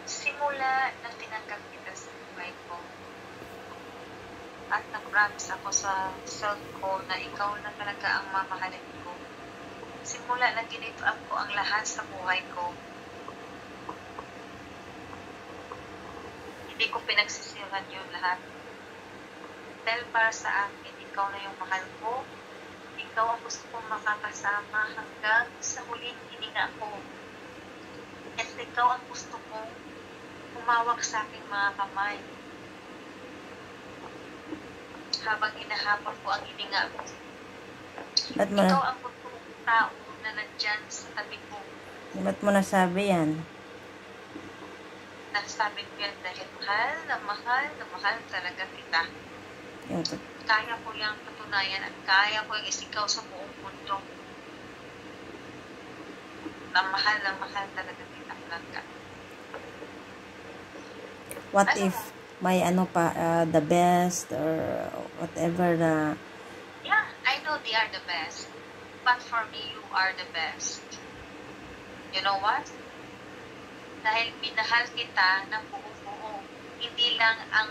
Simula nang tinanggap kita sa buhay ko at nag-promise ako sa self ko na ikaw na talaga ang mamahalin ko. Simula nang ginito ko ang lahat sa buhay ko, hindi ko pinagsisihan yun lahat. Dahil para sa akin, ikaw na yung mahal ko. Ikaw ang gusto kong makakasama hanggang sa huling hininga ko. At ikaw ang gusto kong humawak sa aking mga kamay habang hinahabol ko ang hininga ko. Ikaw ang gusto tao na nandyan sa tabi ko. Ba't mo nasabi yan? Nasabi ko yan dahil mahal talaga kita. Kaya ko yung patunayan at kaya ko yung isigaw sa buong mundo na mahal talaga kita talaga. What if may the best or whatever na... Yeah, I know they are the best. But for me, you are the best. You know what? Dahil minahal kita ng buo-buo. Hindi lang ang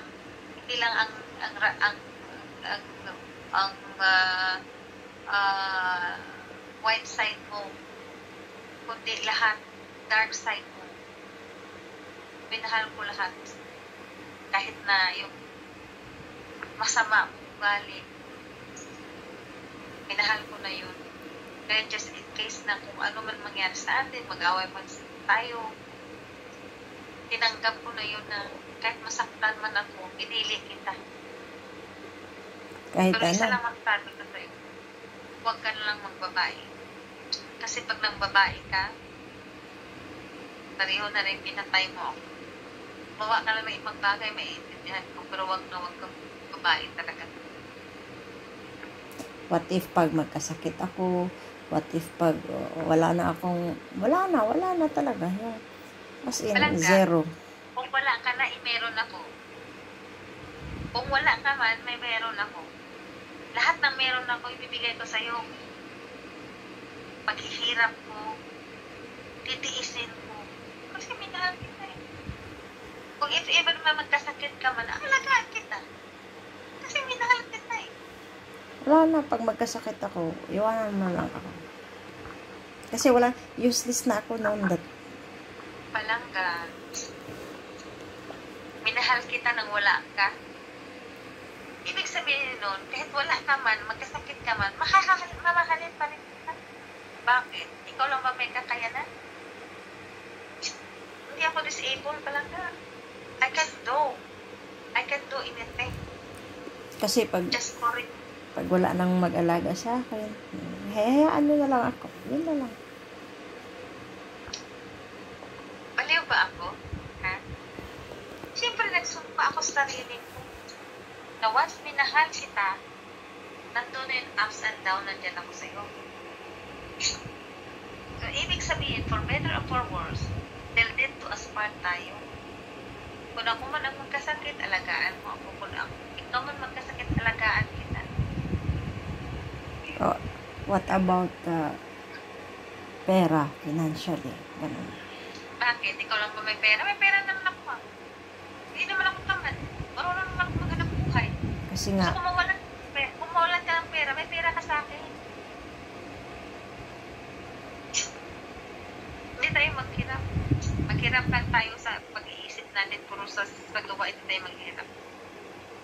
white side mo, kundi lahat dark side mo. Minahal ko lahat. Kahit na yung masama ugali, minahal ko na yun. Kaya just in case na kung ano man mangyari sa atin, mag-away man tayo, tinanggap ko na yun na kahit masaktan man ako, pinili kita. Kahit pero isa lang magsabi ko sa'yo, huwag ka na lang magbabae. Kasi pag nang babae ka, pareho na rin pinatay mo ako. Bawa ka na may ibang bagay, maiintindihan ko, pero huwag kang babae talaga. What if pag magkasakit ako? What if pag wala na talaga. As in, zero. Kung wala ka na, meron ako. Kung wala ka man, may meron ako. Lahat ng meron ako, ibibigay ko sa'yo. Paghihirap ko, titiisin ko. Kasi minahal kita eh. Kung if ever magkasakit ka man, alagaan kita. Kasi minahal kita eh. Wala na, pag magkasakit ako, iwanan mo lang ako. Kasi useless na ako noon that. Palangga. Minahal kita nang wala ka. Ibig sabihin nun, kahit wala ka man, magkasakit ka man, mamahalin pa rin kita. Bakit? Ikaw lang ba may kakayanan? Hindi ako disabled palangga. I can do anything. Kasi pag wala nang mag-alaga sa akin, ano na lang ako. Yun na lang. Baliw ba ako? Ha? Siyempre nagsumpa ako sa sarili ko. Na once minahal kita, nandun na yung ups and down, nandiyan ako sa'yo. So, ibig sabihin, for better or for worse, till death to us part tayo. Kung ako man ang magkasakit, alagaan mo ako. Kung ikaw man magkasakit, alagaan kita. Oh, what about pera, financially? Ganun. Bakit? Ikaw lang ba may pera? May pera naman ako. Hindi naman ako tamad. Marunong naman ako maghanap buhay. Kasi nga, so, kung mawalan ka ng pera, may pera ka sa akin. Hindi tayo maghirap. Maghirap lang tayo sa pag-iisip natin, puro sa paggawa, hindi tayo maghirap.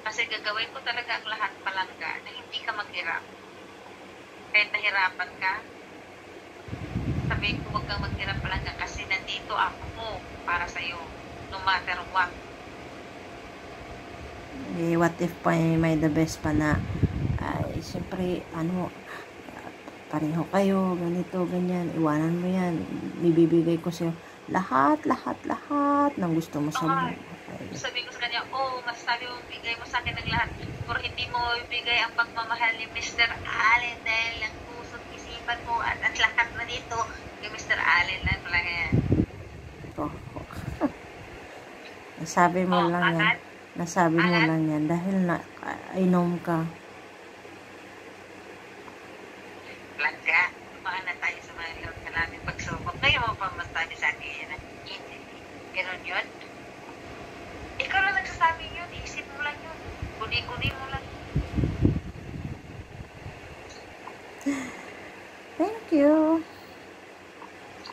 Kasi gagawin ko talaga ang lahat palangga na hindi ka maghirap. Kahit nahirapan ka, sabihin ko huwag kang maghirap palangga kasi nandito ako para sa'yo, no matter what. What if may the best pa na, siyempre, pareho kayo, ganito, ganyan, iwanan mo yan, ibibigay ko sa'yo, lahat ng gusto mo sa buhay. Sabi ko sa kanya, masasabi mo, bigay mo sa akin ng lahat, pero hindi mo ibigay ang pagmamahal ni Mr. Allen dahil ang puso't isipan mo at lahat na dito, kay Mr. Allen lang talaga yan. Nasabi mo lang yan dahil inom ka. Langga, tumaan na tayo sa mga ilog na namin pagsubok. Ngayon mo pa masabi sa akin yan. Ganun yun. Ikaw lang nagsasabi yun. Isip mo lang yun. Guni-guni mo lang. Thank you.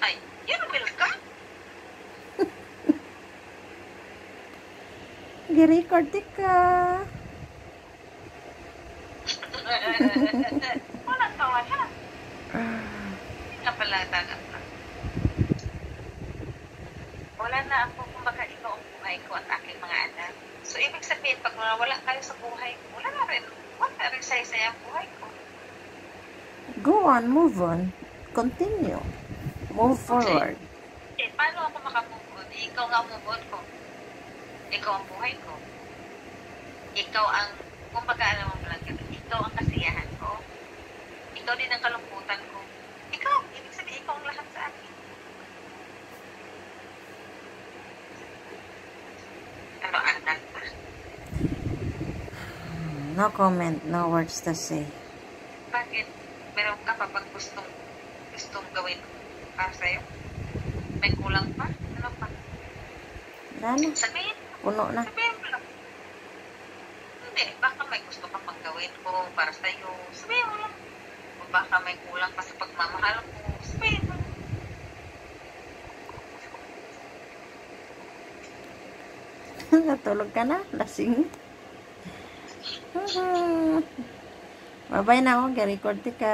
Ay, yun ang ka? Gi-record ka. Walang tawa na. Hindi ka pala tanggap na. Wala na ako, kumbaga ikaw ang buhay ko at aking mga anak. So, ibig sabihin, pag wala kayo sa buhay ko, wala na rin saya-saya ang buhay ko. Go on, move on. Continue. Move forward. Eh, paano ako makamove on? Ikaw nga move on ko. Ikaw ang buhay ko. Ikaw ang, kumbaga alam mo lang, ikaw ang kasiyahan ko. Ikaw din ang kalungkutan ko. Ikaw, ibig sabihin, ikaw ang lahat sa akin. Ano, anak pa? No comment, no words to say. Bakit? Meron ka pa pag gustong gawin para sa'yo? May kulang pa? Ano pa? Wala na. Sabihin Puno na. mo lang. Hindi, baka may gusto ka pang gawin ko para sa'yo. Sabihin mo lang. O baka may kulang pa sa pagmamahal ko. Sabihin mo. Natulog ka na? Lasing? Bye-bye na ako. Gi-record ka.